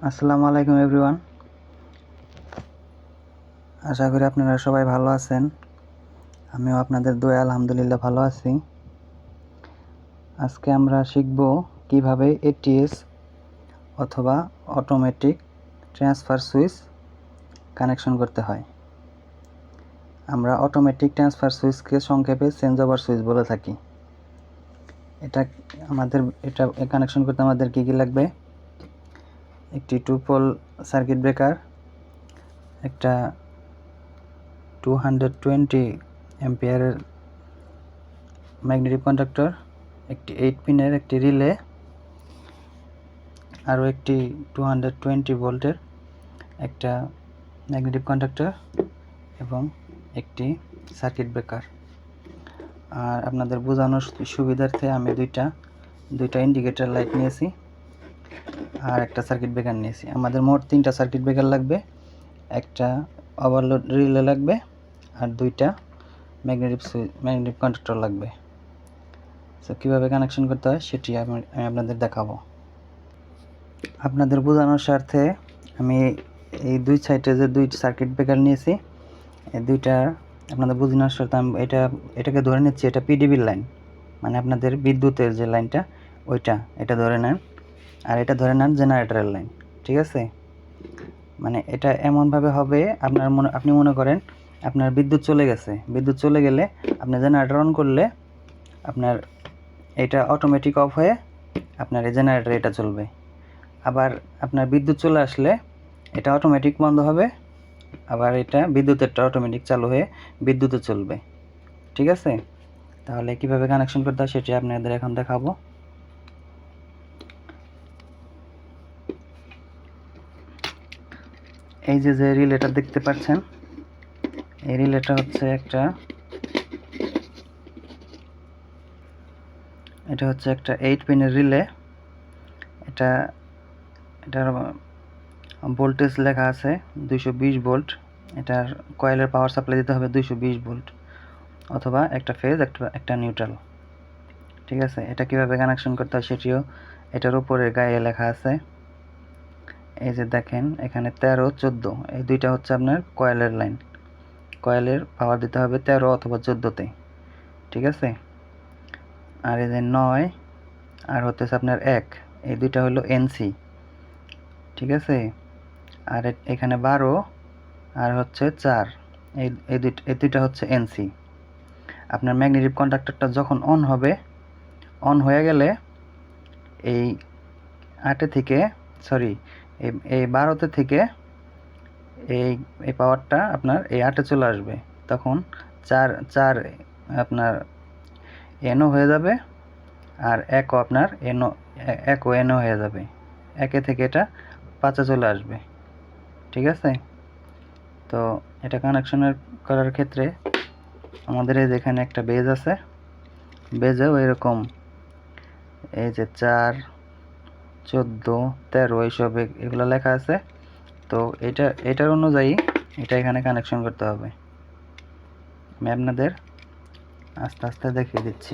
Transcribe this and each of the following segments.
আসসালামু আলাইকুম এভরিওয়ান। আশা করি আপনারা সবাই ভালো আছেন। আমিও আপনাদের দোয়ায় আলহামদুলিল্লাহ ভালো আছি। আজকে আমরা শিখব কিভাবে এটিএস অথবা অটোমেটিক ট্রান্সফার সুইচ কানেকশন করতে হয়। আমরা অটোমেটিক ট্রান্সফার সুইচকে সংক্ষেপে চেঞ্জওভার সুইচ বলে থাকি। এটা কানেকশন করতে আমাদের কী কী লাগবে? একটি 2 পোল সার্কিট ব্রেকার, একটা 220 অ্যাম্পিয়ারের ম্যাগনেটিক কন্ডাক্টর, একটি 8 পিনের একটি রিলে, আরও একটি 220 ভোল্টের একটা ম্যাগনেটিক কন্ডাক্টর এবং একটি সার্কিট ব্রেকার। আর আপনাদের বোঝানোর সুবিধার্থে আমি দুইটা ইন্ডিকেটর লাইট নিয়েছি আর একটা সার্কিট ব্রেকার নিয়েছি। আমাদের মোট 3টা সার্কিট ব্রেকার লাগবে, একটা ওভারলোড রিলে লাগবে আর 2টা ম্যাগনেটিক কন্ডাক্টর লাগবে। সো কীভাবে কানেকশন করতে হয় সেটি আমি আপনাদের দেখাবো। আপনাদের বোঝানোর স্বার্থে আমি এই দুই সাইডে যে 2 সার্কিট ব্রেকার নিয়েছি, এই দুইটা আপনাদের বোঝানোর স্বার্থে আমি এটাকে ধরে নিচ্ছি এটা পিডিবির লাইন, মানে আপনাদের বিদ্যুতের যে লাইনটা এটা ধরে নেন, আর এটা ধরে নেন জেনারেটরের লাইন। ঠিক আছে, মানে এটা এমনভাবে হবে আপনি মনে করেন আপনার বিদ্যুৎ চলে গেলে আপনি জেনারেটর অন করলে আপনার এটা অটোমেটিক অফ হয়ে আপনার এই জেনারেটর এটা চলবে। আবার আপনার বিদ্যুৎ চলে আসলে এটা অটোমেটিক বন্ধ হবে, আবার এটা বিদ্যুতেরটা অটোমেটিক চালু হয়ে বিদ্যুতে চলবে। ঠিক আছে, তাহলে কিভাবে কানেকশন করতে হয় সেটি আপনাদের এখন দেখাবো। এই যে রিলেটা দেখতে পাচ্ছেন, এই রিলেটা হচ্ছে একটা 8 পিনের রিলে। এটার ভোল্টেজ লেখা আছে 220 ভোল্ট। এটার কয়েলের পাওয়ার সাপ্লাই দিতে হবে 220 ভোল্ট, অথবা একটা ফেজ একটা নিউট্রাল। ঠিক আছে, এটা কিভাবে কানেকশন করতে হয় সেটিও এটার উপরে গায়ে লেখা আছে। এই যে দেখেন এখানে 13, 14 এই দুইটা হচ্ছে আপনার কয়েলের লাইন। কয়েলের পাওয়ার দিতে হবে 13 অথবা 14-তে। ঠিক আছে, আর এই যে 9 আর হচ্ছে আপনার 1, এই দুইটা হলো এনসি। ঠিক আছে, আর এখানে 12 আর হচ্ছে 4, এই দুইটা হচ্ছে এনসি। আপনার ম্যাগনেটিক কন্ডাক্টরটা যখন অন হয়ে গেলে এই 8 থেকে এই 12 থেকে এই পাওয়ারটা আপনার এই 8-এ চলে আসবে। তখন 4 আপনার এনও হয়ে যাবে, আর 1ও আপনার এনও হয়ে যাবে। 1 থেকে এটা 5-এ চলে আসবে। ঠিক আছে, তো এটা কানেকশনের করার ক্ষেত্রে আমাদের এই যেখানে একটা বেজ আছে, বেজেও এরকম এই যে 4, 14, 13 এইসব এগুলো লেখা আছে। তো এটার অনুযায়ী এটা এখানে কানেকশন করতে হবে। আমি আপনাদের আস্তে আস্তে দেখিয়ে দিচ্ছি।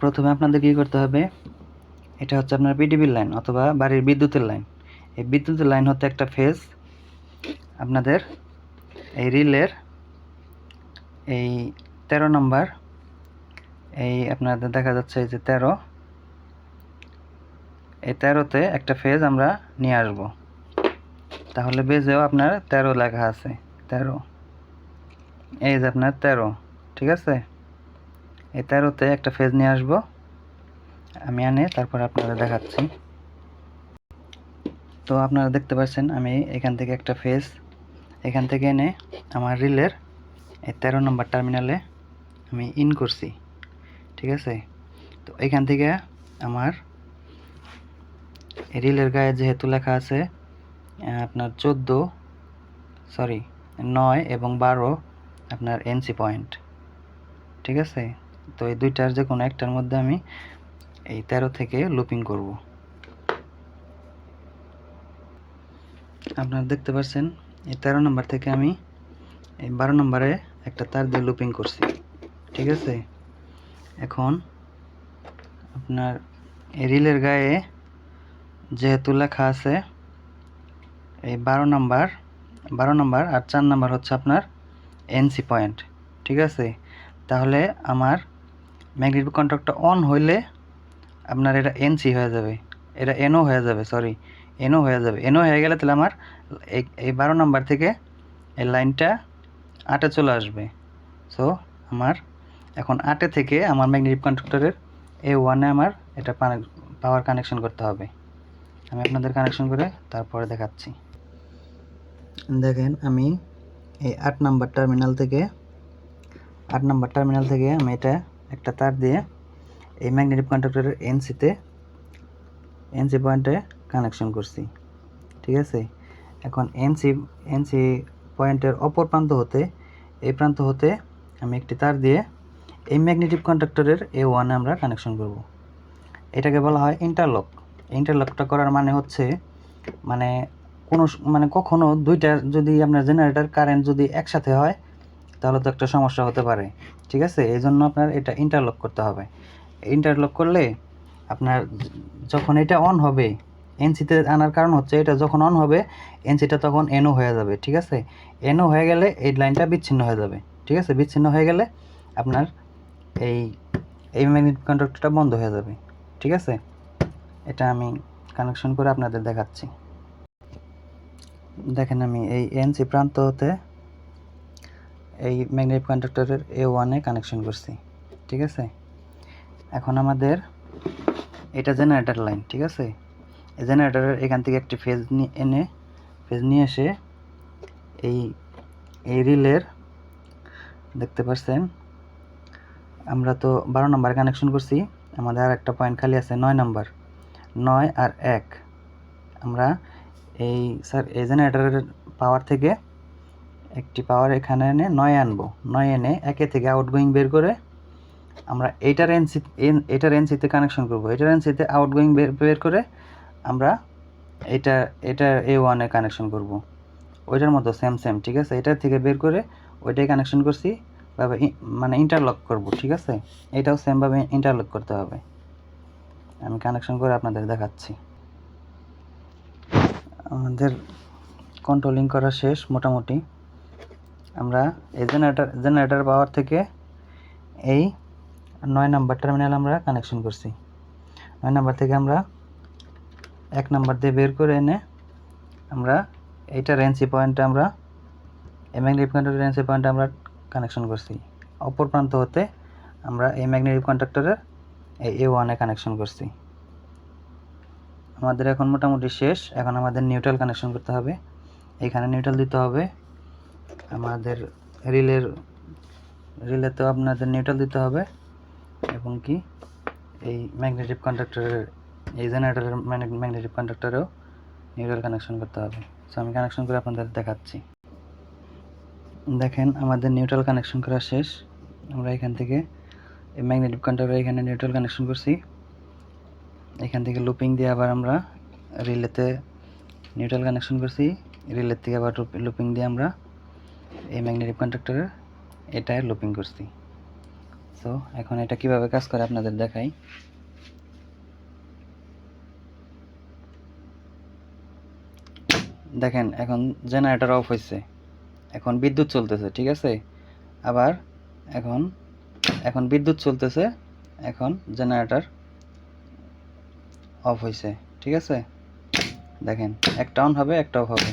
প্রথমে আপনাদের কী করতে হবে, এটা হচ্ছে আপনার পিডিবির লাইন অথবা বাড়ির বিদ্যুতের লাইন। এই বিদ্যুতের লাইন হতে একটা ফেজ আপনাদের এই রিলের এই 13 নম্বর, এই আপনাদের দেখা যাচ্ছে এই যে 13, এই 13-তে একটা ফেজ আমরা নিয়ে আসব। তাহলে বেজেও আপনার 13 লেখা আছে, 13, এই যে আপনার 13। ঠিক আছে, এই 13-তে একটা ফেজ নিয়ে আসব আমি, তারপর আপনারা দেখাচ্ছি। তো আপনারা দেখতে পাচ্ছেন আমি এখান থেকে একটা ফেজ এখান থেকে এনে আমার রিলের এই 13 নম্বর টার্মিনালে আমি ইন করছি। ঠিক আছে, তো এখান থেকে আমার রিলের গায়ে যেহেতু লেখা আছে আপনার 9 এবং 12 আপনার এনসি পয়েন্ট। ঠিক আছে, তো এই দুইটার যে কোনো একটার মধ্যে আমি এই 13 থেকে লুপিং করব। আপনারা দেখতে পাচ্ছেন এই 13 নম্বর থেকে আমি এই 12 নম্বরে একটা তার দিয়ে লুপিং করছি। ঠিক আছে, এখন আপনার এই রিলের গায়ে যেহেতু লেখা আছে এই 12 নাম্বার আর 4 নাম্বার হচ্ছে আপনার এনসি পয়েন্ট, ঠিক আছে? তাহলে আমার ম্যাগনেটিক কন্ট্যাক্টটা অন হইলে আপনার এটা এনসি হয়ে যাবে, এটা এনও হয়ে যাবে, সরি এনও হয়ে যাবে। এনও হয়ে গেলে তাহলে আমার এই 12 নাম্বার থেকে এই লাইনটা 8-এ চলে আসবে। সো আমার এখন 8-এ থেকে আমার ম্যাগনেটিক কন্ট্যাক্টরের A1-এ আমার এটা পাওয়ার কানেকশন করতে হবে। আমি আপনাদের কানেকশন করে তারপরে দেখাচ্ছি। দেখেন আমি এই 8 নাম্বার টার্মিনাল থেকে আমি এটা একটা তার দিয়ে এই ম্যাগনেটিক কন্ট্যাক্টরের এনসি পয়েন্টে কানেকশন করছি, ঠিক আছে? এখন এনসি পয়েন্টের অপর প্রান্ত হতে এই প্রান্ত হতে আমি একটি তার দিয়ে এই ম্যাগনেটিক কন্ট্যাক্টরের A1-এ আমরা কানেকশন করব। এটাকে বলা হয় ইন্টারলক। ইন্টারলকটা করার মানে হচ্ছে মানে কখনো দুইটা যদি আপনার জেনারেটর কারেন্ট যদি একসাথে হয় তাহলে তো একটা সমস্যা হতে পারে, ঠিক আছে? এই জন্য আপনার এটা ইন্টারলক করতে হবে। ইন্টারলক করলে আপনার যখন এটা অন হবে, এনসিতে আনার কারণ হচ্ছে এটা যখন অন হবে এনসিটা তখন এনও হয়ে যাবে, ঠিক আছে? এনও হয়ে গেলে এই লাইনটা বিচ্ছিন্ন হয়ে যাবে, ঠিক আছে? বিচ্ছিন্ন হয়ে গেলে আপনার এই ম্যাগনেটিক কন্ট্যাক্টরটা বন্ধ হয়ে যাবে, ঠিক আছে? এটা আমি কানেকশন করে আপনাদের দেখাচ্ছি। দেখেন আমি এই এনসি প্রান্ত হতে এই ম্যাগনেটিক কন্ট্যাক্টরের A1-এ কানেকশন করছি, ঠিক আছে? এখন আমাদের এটা জেনারেটর লাইন, ঠিক আছে? এই জেনারেটরের এখান থেকে একটি ফেজ নিয়ে এসে এই রিলের দেখতে পাচ্ছেন আমরা তো 12 নাম্বার কানেকশন করছি, আমাদের আর একটা পয়েন্ট খালি আছে 9 নাম্বার, 9 আর 1 আমরা এই জেনারেটরের পাওয়ার থেকে একটি পাওয়ার এখানে এনে 9 আনবো, 9 এনে 1 থেকে আউটগোয়িং বের করে আমরা এটার এনসিতে কানেকশন করব। এটার এনসিতে আউটগোয়িং বের করে আমরা এটা A1-এ কানেকশন করব। ওইটার মতো সেম, ঠিক আছে? এটার থেকে বের করে ওইটাই কানেকশন করছি ভাবে মানে ইন্টারলক করব, ঠিক আছে? এটাও সেমভাবে ইন্টারলক করতে হবে। আমি কানেকশন করে আপনাদের দেখাচ্ছি। আমাদের কন্ট্রোলিং করা শেষ মোটামুটি। আমরা এই জেনারেটর পাওয়ার থেকে এই 9 নাম্বার টার্মিনাল আমরা কানেকশন করছি। 9 নাম্বার থেকে আমরা 1 নাম্বার দিয়ে বের করে এনে আমরা এইটার এনসি পয়েন্টে আমরা ম্যাগনেটিক কন্ট্যাক্টরের এনসি পয়েন্টে আমরা কানেকশন করছি। অপর প্রান্ত হতে আমরা এই ম্যাগনেটিক কন্ট্যাক্টরের এই A1-এ কানেকশন করছি। আমাদের এখন মোটামুটি শেষ। এখন আমাদের নিউট্রাল কানেকশন করতে হবে। এখানে নিউট্রাল দিতে হবে। আমাদের রিলেতেও আপনাদের নিউট্রাল দিতে হবে এবং কি এই ম্যাগনেটিক কন্ডাক্টরের এই জেনারেটরের ম্যাগনেটিক কন্ডাক্টরেও নিউট্রাল কানেকশন করতে হবে। সো আমি কানেকশন করে আপনাদের দেখাচ্ছি। দেখেন আমাদের নিউট্রাল কানেকশন করা শেষ। আমরা এখান থেকে এই ম্যাগনেটিক কন্ডাক্টরে এখানে নিউট্রাল কানেকশন করছি। এখান থেকে লুপিং দিয়ে আবার আমরা রিলেতে নিউট্রাল কানেকশন করছি। রিলের থেকে আবার লুপিং দিয়ে আমরা এই ম্যাগনেটিক কন্ডাক্টরে এটায় লুপিং করছি। সো এখন এটা কিভাবে কাজ করে আপনাদের দেখাই। দেখেন এখন জেনারেটর অফ হয়েছে, এখন বিদ্যুৎ চলতেছে, ঠিক আছে? আবার এখন বিদ্যুৎ চলতেছে, এখন জেনারেটর অফ হয়েছে, ঠিক আছে? দেখেন একটা অন হবে একটা অফ হবে,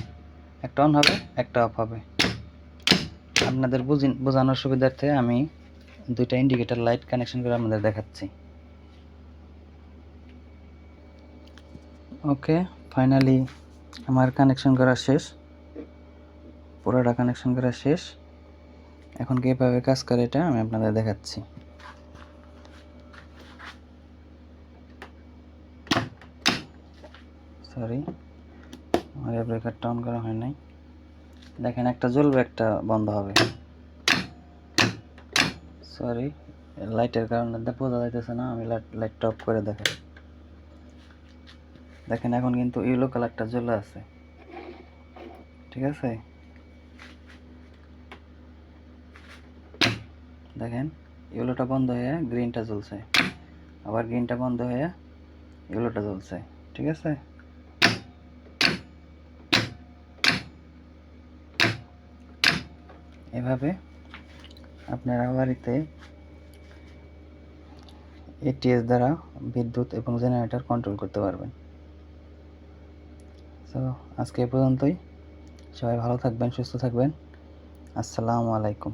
একটা অন হবে একটা অফ হবে। আপনাদের বোঝানোর সুবিধার্থে আমি দুইটা ইন্ডিকেটর লাইট কানেকশন করে আপনাদের দেখাচ্ছি। ওকে, ফাইনালি আমার কানেকশন করা শেষ, পুরোটা কানেকশন করা শেষ। এখন কীভাবে কাজ করে এটা আমি আপনাদের দেখাচ্ছি। সরি, আমার ব্রেকারটা অন করা হয় নাই। দেখেন একটা জ্বলবে একটা বন্ধ হবে। সরি, লাইটের কারণে বোঝা যাইতেছে না, আমি লাইটটা অফ করে দেখাই। দেখেন এখন কিন্তু ইয়েলো কালারটা জ্বলে আছে, ঠিক আছে? দেখেন ইয়েলোটা বন্ধ হয়ে গ্রিনটা জ্বলছে, আবার গ্রিনটা বন্ধ হয়ে ইয়েলোটা জ্বলছে, ঠিক আছে? এভাবে আপনারা বাড়িতে এটিএস দ্বারা বিদ্যুৎ এবং জেনারেটর কন্ট্রোল করতে পারবেন। তো আজকে এ পর্যন্তই। সবাই ভালো থাকবেন, সুস্থ থাকবেন। আসসালামু আলাইকুম।